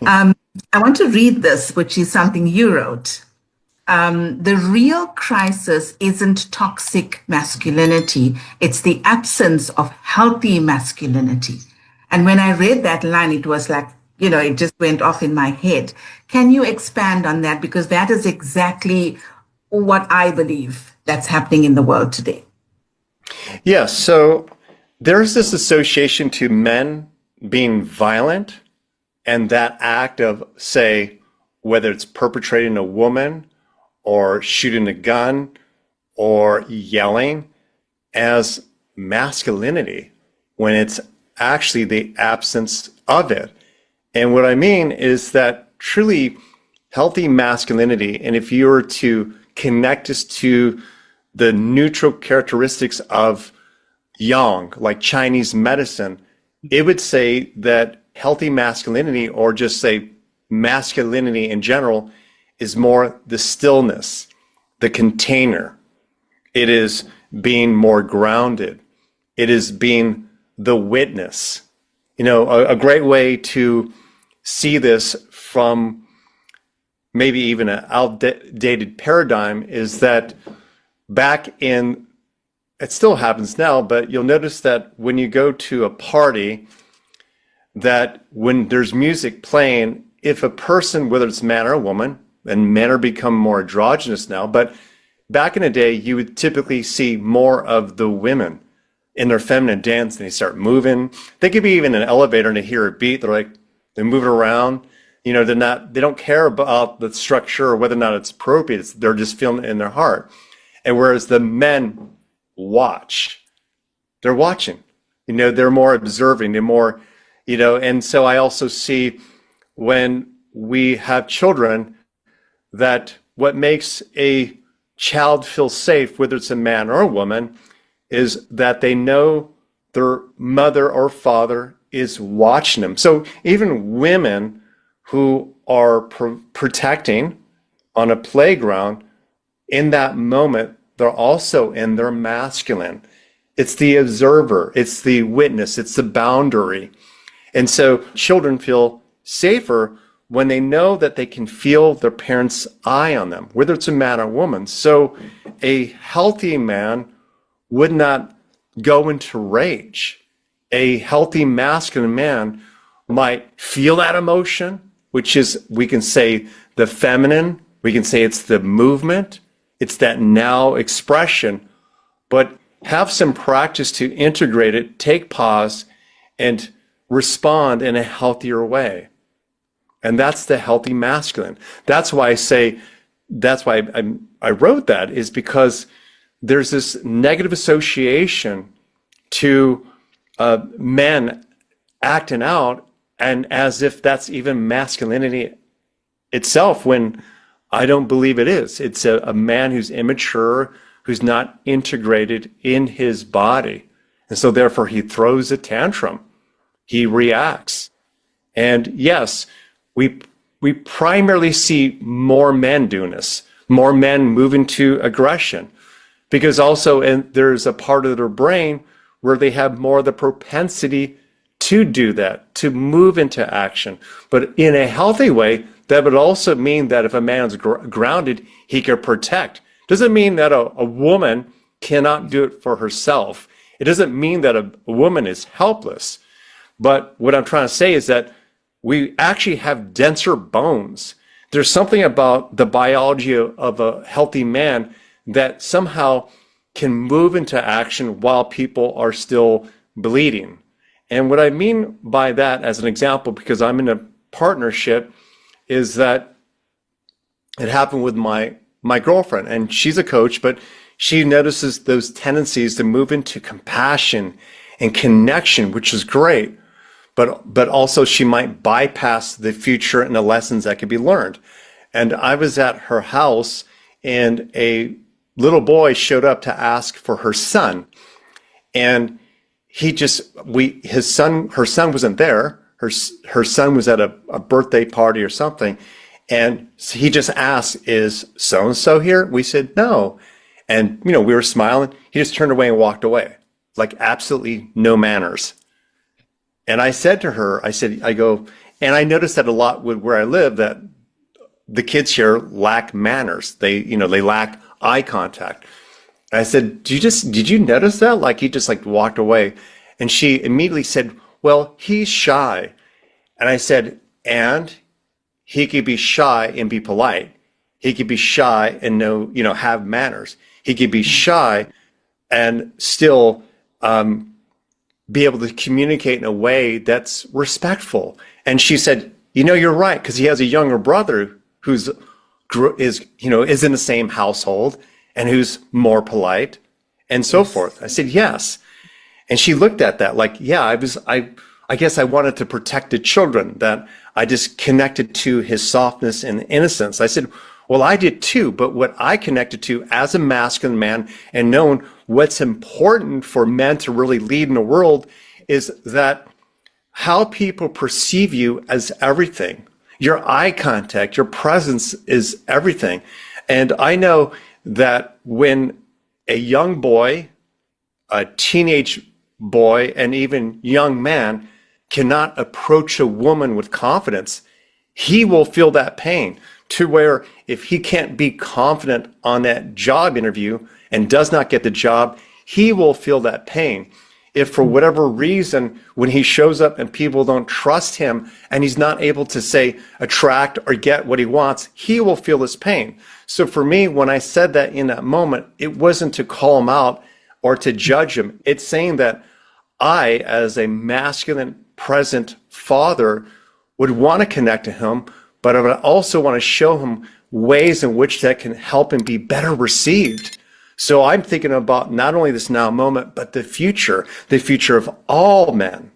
I want to read this, which is something you wrote. The real crisis isn't toxic masculinity, it's the absence of healthy masculinity. And when I read that line, it was like, it just went off in my head. Can you expand on that? Because that is exactly what I believe that's happening in the world today. Yes, so there's this association to men being violent and that act of, say, whether it's perpetrating a woman or shooting a gun or yelling as masculinity when it's actually the absence of it. And what I mean is that truly healthy masculinity, and if you were to connect this to the neutral characteristics of yang, like Chinese medicine, it would say that healthy masculinity, or just say masculinity in general, is more the stillness, the container. It is being more grounded. It is being the witness. A great way to see this from maybe even an outdated paradigm is that it still happens now, but you'll notice that when you go to a party, that when there's music playing, if a person, whether it's a man or a woman, and men are becoming more androgynous now, but back in the day, you would typically see more of the women in their feminine dance, and they start moving. They could be even in an elevator and they hear a beat. They're moving around. They don't care about the structure or whether or not it's appropriate. They're just feeling it in their heart. And whereas the men they're watching, they're more observing, they're more, and so I also see when we have children that what makes a child feel safe, whether it's a man or a woman, is that they know their mother or father is watching them. So even women who are protecting on a playground, in that moment, they're also in their masculine. It's the observer, it's the witness, it's the boundary. And so children feel safer when they know that they can feel their parents' eye on them, whether it's a man or a woman. So a healthy man would not go into rage. A healthy masculine man might feel that emotion, which is, we can say, the feminine, we can say it's the movement, it's that now expression, but have some practice to integrate it, take pause, and respond in a healthier way. And that's the healthy masculine. That's why I wrote that, is because there's this negative association to men acting out, and as if that's even masculinity itself, when I don't believe it is. It's a man who's immature, who's not integrated in his body. And so therefore he throws a tantrum. He reacts. And yes, we primarily see more men doing this, more men moving to aggression, because also there's a part of their brain where they have more of the propensity to do that, to move into action. But in a healthy way, that would also mean that if a man's grounded, he can protect. Doesn't mean that a woman cannot do it for herself. It doesn't mean that a woman is helpless. But what I'm trying to say is that we actually have denser bones. There's something about the biology of a healthy man that somehow can move into action while people are still bleeding. And what I mean by that, as an example, because I'm in a partnership, is that it happened with my girlfriend, and she's a coach, but she notices those tendencies to move into compassion and connection, which is great. But also she might bypass the future and the lessons that could be learned. And I was at her house, and a little boy showed up to ask for her son. And her son wasn't there. Her son was at a birthday party or something. And he just asked, "Is so-and-so here?" We said, "No." And, we were smiling. He just turned away and walked away, like absolutely no manners. And I said to her, I go, And I noticed that a lot with where I live, that the kids here lack manners. They lack eye contact. And I said, did you notice that? Like he just like walked away. And she immediately said, well, he's shy. And I said, and he could be shy and be polite. He could be shy and have manners. He could be shy and still be able to communicate in a way that's respectful. And she said, you're right, because he has a younger brother who's is in the same household and who's more polite and so forth. I said, yes. And she looked at that like, yeah, I guess I wanted to protect the children, that I just connected to his softness and innocence. I said, well, I did too, but what I connected to as a masculine man and known what's important for men to really lead in the world is that how people perceive you as everything. Your eye contact, your presence is everything. And I know that when a young boy, a teenage boy, and even young man cannot approach a woman with confidence, he will feel that pain, to where if he can't be confident on that job interview and does not get the job, he will feel that pain. If for whatever reason, when he shows up and people don't trust him and he's not able to say attract or get what he wants, he will feel this pain. So for me, when I said that in that moment, it wasn't to call him out or to judge him. It's saying that I, as a masculine present father, would want to connect to him, but I would also want to show him ways in which that can help him be better received. So I'm thinking about not only this now moment, but the future of all men.